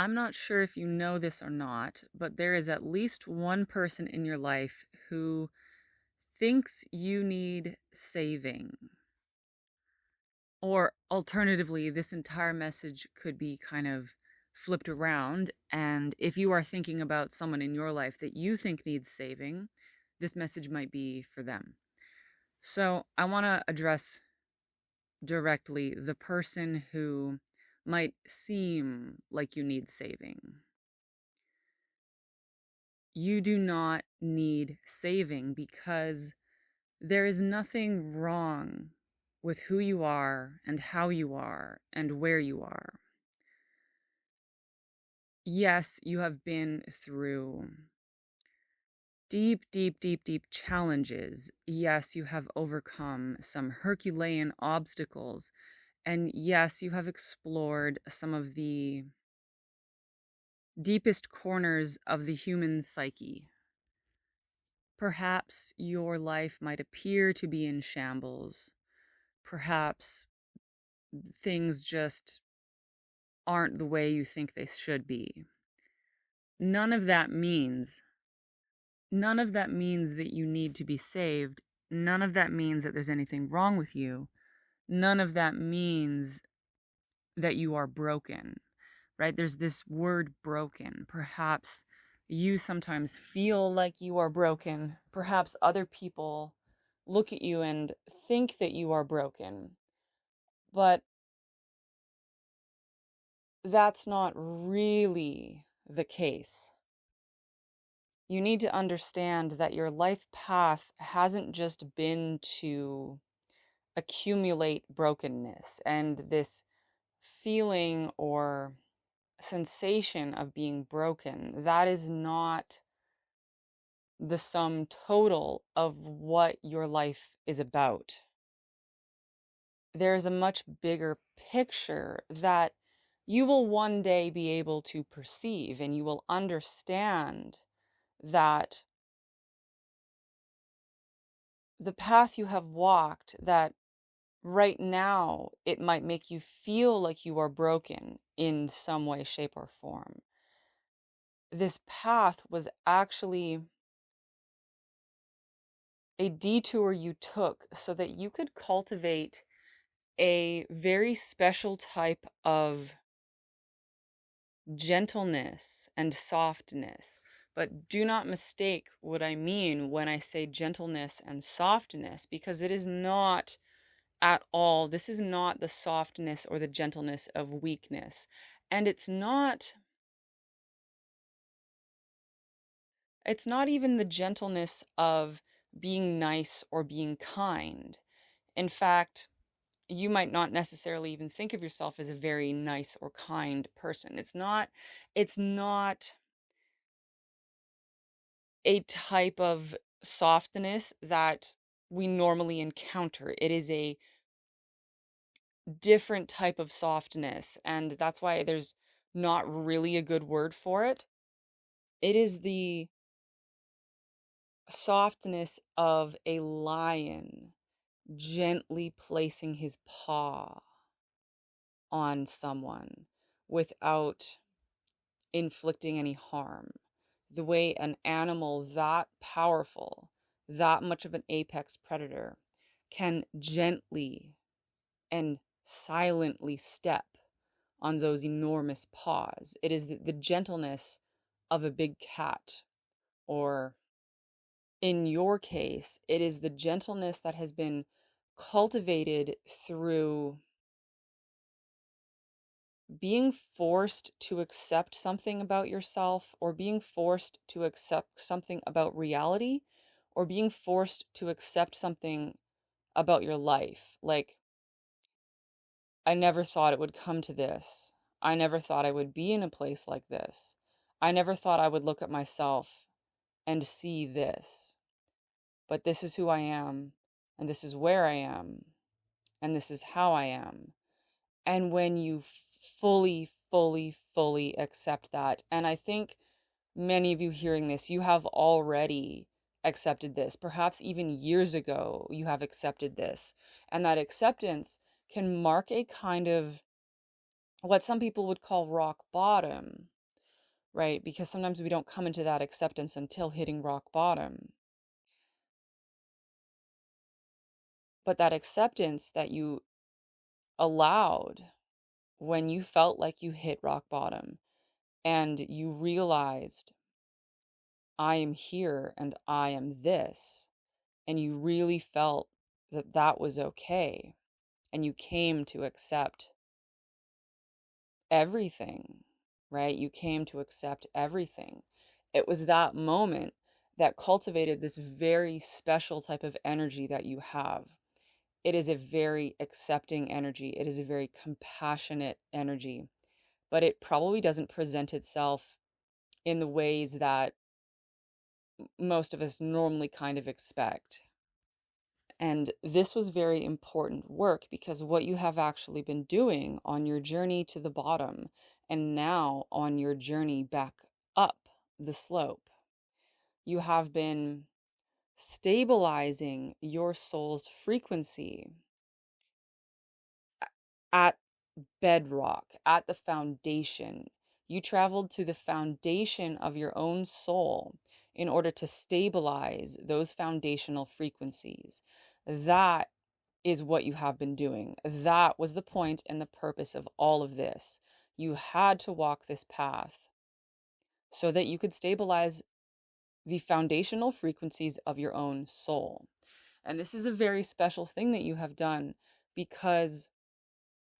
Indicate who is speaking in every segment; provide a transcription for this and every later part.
Speaker 1: I'm not sure if you know this or not, but there is at least one person in your life who thinks you need saving. Or alternatively, this entire message could be kind of flipped around. And if you are thinking about someone in your life that you think needs saving, this message might be for them. So I want to address directly the person who might seem like you need saving. You do not need saving because there is nothing wrong with who you are and how you are and where you are. Yes, you have been through deep, deep, deep, deep challenges. Yes, you have overcome some Herculean obstacles. And yes, you have explored some of the deepest corners of the human psyche. Perhaps your life might appear to be in shambles. Perhaps things just aren't the way you think they should be. None of that means that you need to be saved. None of that means that there's anything wrong with you. None of that means that you are broken, right? There's this word broken. Perhaps you sometimes feel like you are broken. Perhaps other people look at you and think that you are broken. But that's not really the case. You need to understand that your life path hasn't just been to accumulate brokenness and this feeling or sensation of being broken. That is not the sum total of what your life is about. There is a much bigger picture that you will one day be able to perceive, and you will understand that the path you have walked, that right now it might make you feel like you are broken in some way, shape, or form. This path was actually a detour you took so that you could cultivate a very special type of gentleness and softness. But do not mistake what I mean when I say gentleness and softness, because it is not at all, this is not the softness or the gentleness of weakness. And it's not even the gentleness of being nice or being kind. In fact, you might not necessarily even think of yourself as a very nice or kind person. It's not a type of softness that we normally encounter. It is a different type of softness, and that's why there's not really a good word for it. It is the softness of a lion gently placing his paw on someone without inflicting any harm. The way an animal that powerful, that much of an apex predator, can gently and silently step on those enormous paws. It is the gentleness of a big cat, or in your case, it is the gentleness that has been cultivated through being forced to accept something about yourself, or being forced to accept something about reality, or being forced to accept something about your life. Like, I never thought it would come to this. I never thought I would be in a place like this. I never thought I would look at myself and see this. But this is who I am, and this is where I am, and this is how I am. And when you fully, fully, fully accept that, and I think many of you hearing this, you have already accepted this. Perhaps even years ago, you have accepted this. And that acceptance can mark a kind of what some people would call rock bottom, right? Because sometimes we don't come into that acceptance until hitting rock bottom. But that acceptance that you allowed when you felt like you hit rock bottom and you realized, I am here and I am this, and you really felt that that was okay, and you came to accept everything, right? You came to accept everything. It was that moment that cultivated this very special type of energy that you have. It is a very accepting energy. It is a very compassionate energy, but it probably doesn't present itself in the ways that most of us normally kind of expect. And this was very important work because what you have actually been doing on your journey to the bottom and now on your journey back up the slope, you have been stabilizing your soul's frequency at bedrock, at the foundation. You traveled to the foundation of your own soul in order to stabilize those foundational frequencies. That is what you have been doing. That was the point and the purpose of all of this. You had to walk this path so that you could stabilize the foundational frequencies of your own soul. And this is a very special thing that you have done because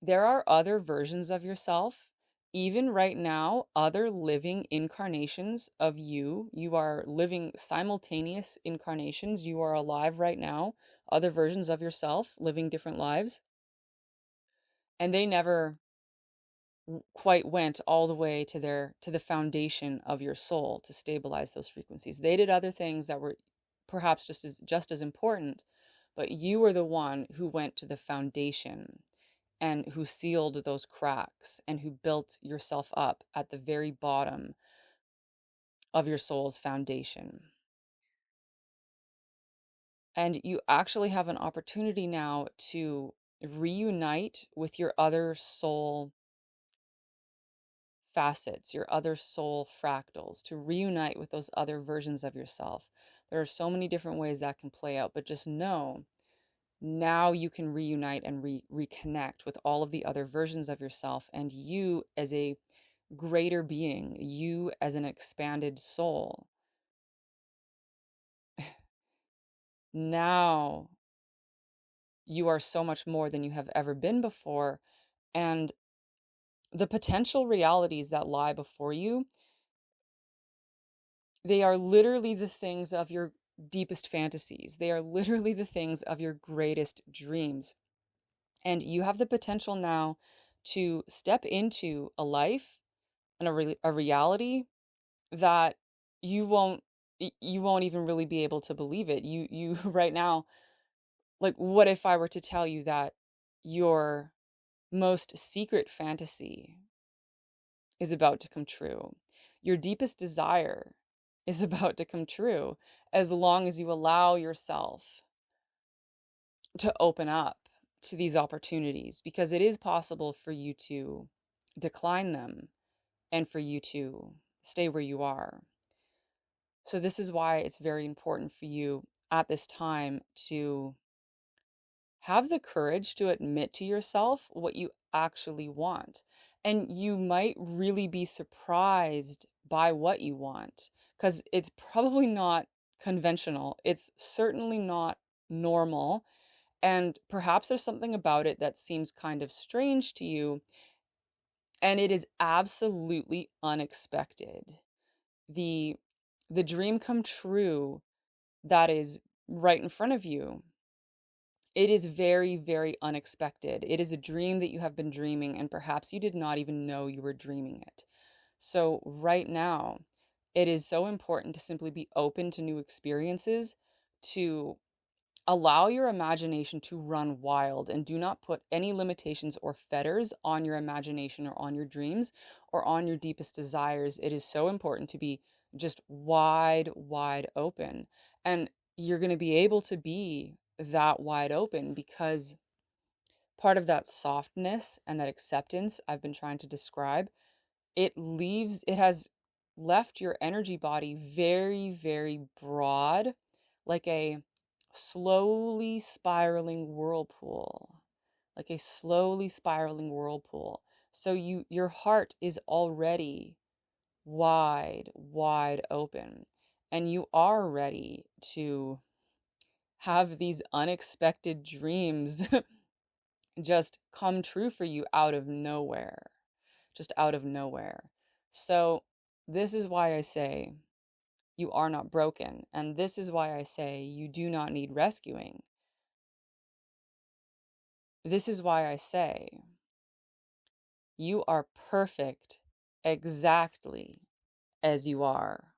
Speaker 1: there are other versions of yourself, even right now, other living incarnations of you. You are living simultaneous incarnations. You are alive right now, other versions of yourself living different lives. And they never quite went all the way to the foundation of your soul to stabilize those frequencies. They did other things that were perhaps just as important, but you were the one who went to the foundation and who sealed those cracks and who built yourself up at the very bottom of your soul's foundation. And you actually have an opportunity now to reunite with your other soul facets, your other soul fractals, to reunite with those other versions of yourself. There are so many different ways that can play out, but just know now you can reunite and reconnect with all of the other versions of yourself, and you as a greater being, you as an expanded soul. Now you are so much more than you have ever been before, and the potential realities that lie before you, they are literally the things of your deepest fantasies. They are literally the things of your greatest dreams. And you have the potential now to step into a life and a reality that you won't even really be able to believe it. You right now, like, what if I were to tell you that your most secret fantasy is about to come true? Your deepest desire is about to come true as long as you allow yourself to open up to these opportunities, because it is possible for you to decline them and for you to stay where you are. So this is why it's very important for you at this time to have the courage to admit to yourself what you actually want. And you might really be surprised by what you want, because it's probably not conventional. It's certainly not normal. And perhaps there's something about it that seems kind of strange to you. And it is absolutely unexpected. The the dream come true that is right in front of you, it is very, very unexpected. It is a dream that you have been dreaming, and perhaps you did not even know you were dreaming it. So, right now, it is so important to simply be open to new experiences, to allow your imagination to run wild, and do not put any limitations or fetters on your imagination or on your dreams or on your deepest desires. It is so important to be just wide, wide open. And you're going to be able to be that wide open because part of that softness and that acceptance I've been trying to describe, it has left your energy body very, very broad, like a slowly spiraling whirlpool, like a slowly spiraling whirlpool. So your heart is already wide, wide open, and you are ready to have these unexpected dreams just come true for you out of nowhere, just out of nowhere. So, this is why I say you are not broken. And this is why I say you do not need rescuing. This is why I say you are perfect exactly as you are.